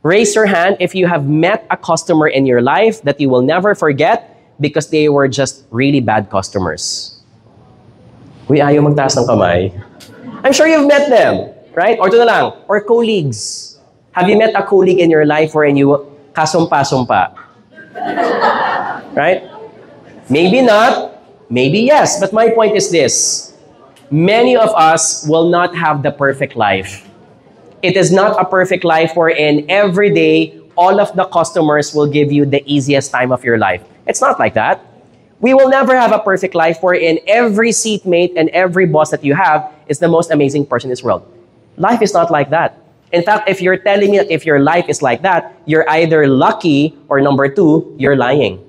Raise your hand if you have met a customer in your life that you will never forget because they were just really bad customers. Uy, ayaw magtaas ng kamay. I'm sure you've met them, right? Or ito na lang, or colleagues. Have you met a colleague in your life wherein you kasumpa-sumpa? Right? Maybe not, maybe yes. But my point is this. Many of us will not have the perfect life. It is not a perfect life wherein every day, all of the customers will give you the easiest time of your life. It's not like that. We will never have a perfect life wherein every seatmate and every boss that you have is the most amazing person in this world. Life is not like that. In fact, if you're telling me that if your life is like that, you're either lucky or number two, you're lying.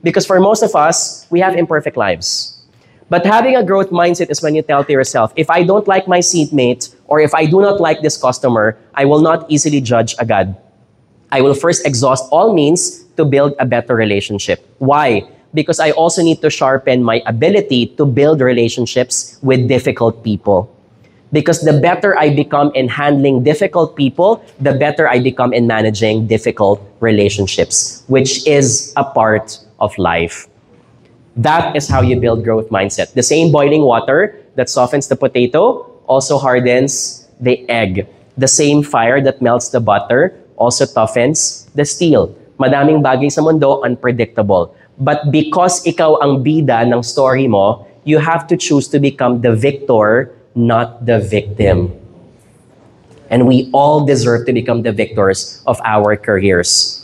Because for most of us, we have imperfect lives. But having a growth mindset is when you tell to yourself, if I don't like my seatmate or if I do not like this customer, I will not easily judge agad. I will first exhaust all means to build a better relationship. Why? Because I also need to sharpen my ability to build relationships with difficult people. Because the better I become in handling difficult people, the better I become in managing difficult relationships, which is a part of life. That is how you build growth mindset. The same boiling water that softens the potato also hardens the egg. The same fire that melts the butter also toughens the steel. Madaming bagay sa mundo, unpredictable. But because ikaw ang bida ng story mo, you have to choose to become the victor, not the victim. And we all deserve to become the victors of our careers.